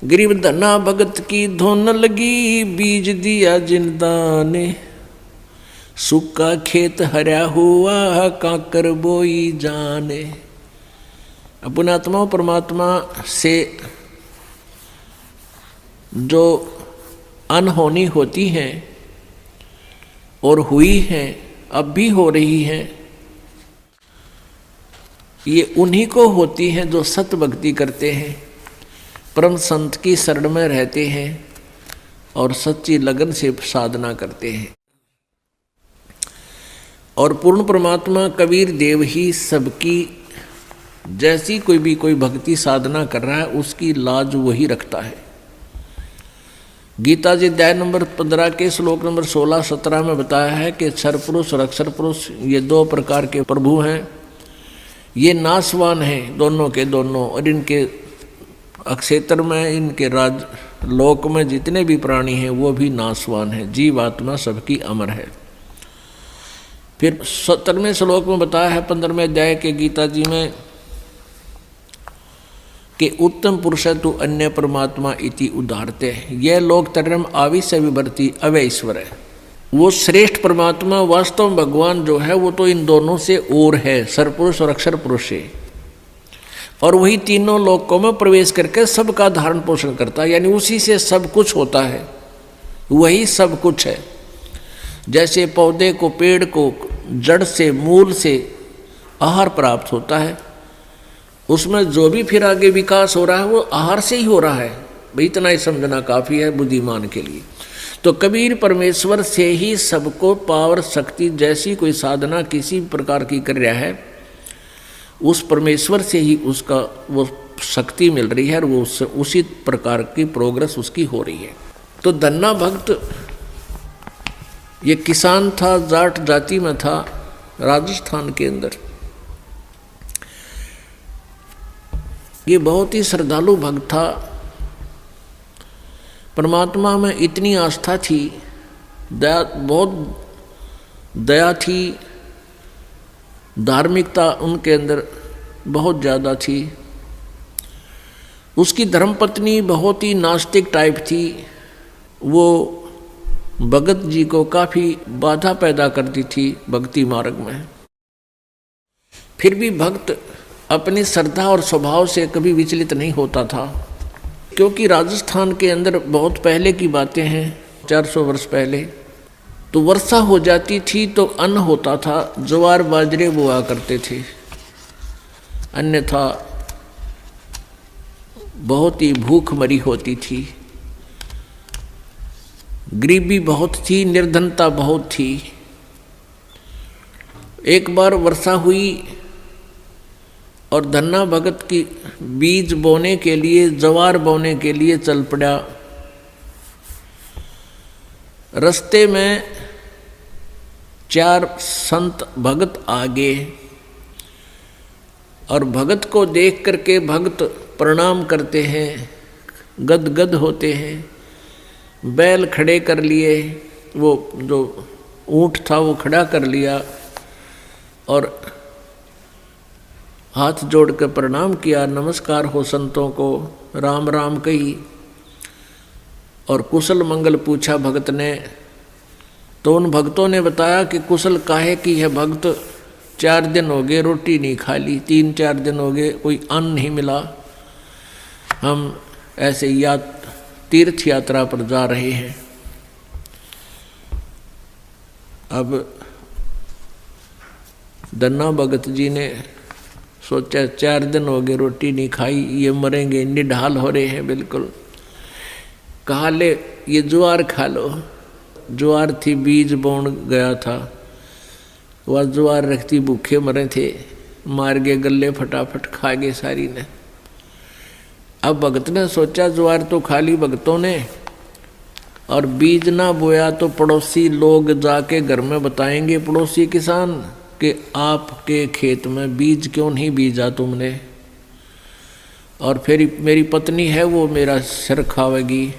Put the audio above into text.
गरीब धना भगत की धुन लगी, बीज दिया जिंदा ने, सूखा खेत हरा हुआ काकर बोई जाने। अपने आत्मा परमात्मा से जो अनहोनी होती है और हुई है, अब भी हो रही है, ये उन्हीं को होती है जो सत भक्ति करते हैं, परम संत की शरण में रहते हैं और सच्ची लगन से साधना करते हैं। और पूर्ण परमात्मा कबीर देव ही सबकी, जैसी कोई भक्ति साधना कर रहा है उसकी लाज वही रखता है। गीता जी अध्याय नंबर 15 के श्लोक नंबर 16-17 में बताया है कि क्षर पुरुष और अक्षर पुरुष ये दो प्रकार के प्रभु हैं, ये नाशवान हैं दोनों के दोनों, और इनके अक्षेत्र में, इनके राज लोक में जितने भी प्राणी हैं वो भी नाशवान हैं, जीव आत्मा सबकी अमर है। फिर 17वें श्लोक में बताया है 15वें अध्याय के गीता जी में कि उत्तम पुरुष तु अन्य परमात्मा इति उदाहरते, यह लोक तरम आविश्य विभर्ति अवय ईश्वर है। वो श्रेष्ठ परमात्मा वास्तव में भगवान जो है वो तो इन दोनों से और है, सरपुरुष और अक्षर पुरुष है, और वही तीनों लोकों में प्रवेश करके सबका धारण पोषण करता है, यानी उसी से सब कुछ होता है, वही सब कुछ है। जैसे पौधे को, पेड़ को जड़ से, मूल से आहार प्राप्त होता है, उसमें जो भी फिर आगे विकास हो रहा है वो आहार से ही हो रहा है। भाई इतना ही समझना काफ़ी है बुद्धिमान के लिए। तो कबीर परमेश्वर से ही सबको पावर शक्ति, जैसी कोई साधना किसी प्रकार की कर रहा है, उस परमेश्वर से ही उसका वो शक्ति मिल रही है और वो उसी प्रकार की प्रोग्रेस उसकी हो रही है। तो धन्ना भक्त ये किसान था, जाट जाति में था, राजस्थान के अंदर। ये बहुत ही श्रद्धालु भक्त था, परमात्मा में इतनी आस्था थी, दया, बहुत दया थी, धार्मिकता उनके अंदर बहुत ज़्यादा थी। उसकी धर्मपत्नी बहुत ही नास्तिक टाइप थी, वो भगत जी को काफ़ी बाधा पैदा करती थी भक्ति मार्ग में। फिर भी भक्त अपनी श्रद्धा और स्वभाव से कभी विचलित नहीं होता था, क्योंकि राजस्थान के अंदर बहुत पहले की बातें हैं, 400 वर्ष पहले, तो वर्षा हो जाती थी तो अन्न होता था, ज्वार बाजरे बोआ करते थे, अन्यथा बहुत ही भूख मरी होती थी, गरीबी बहुत थी, निर्धनता बहुत थी। एक बार वर्षा हुई और धन्ना भगत की बीज बोने के लिए, ज्वार बोने के लिए चल पड़ा। रास्ते में 4 संत भगत आ गए और भगत को देख करके भगत प्रणाम करते हैं, गदगद होते हैं, बैल खड़े कर लिए, वो जो ऊँट था वो खड़ा कर लिया और हाथ जोड़ कर प्रणाम किया, नमस्कार हो संतों को, राम राम कही और कुशल मंगल पूछा भगत ने। तो उन भक्तों ने बताया कि कुशल काहे की है भगत, 4 दिन हो गए रोटी नहीं खा ली, 3-4 दिन हो गए कोई अन्न नहीं मिला, हम ऐसे तीर्थ यात्रा पर जा रहे हैं। अब धन्ना भगत जी ने सोचा 4 दिन हो गए रोटी नहीं खाई, ये मरेंगे, निढाल हो रहे हैं बिल्कुल। कहा ले ये ज्वार खा लो। ज्वार थी, बीज बोन गया था, वह ज्वार रखती भूखे मरे थे, मार गए गले, फटाफट खा गए सारी ने। अब भगत ने सोचा ज्वार तो खा ली भगतों ने और बीज ना बोया तो पड़ोसी लोग जाके घर में बताएंगे, पड़ोसी किसान, कि आपके खेत में बीज क्यों नहीं बीजा तुमने, और फिर मेरी पत्नी है वो मेरा सिर खावेगी।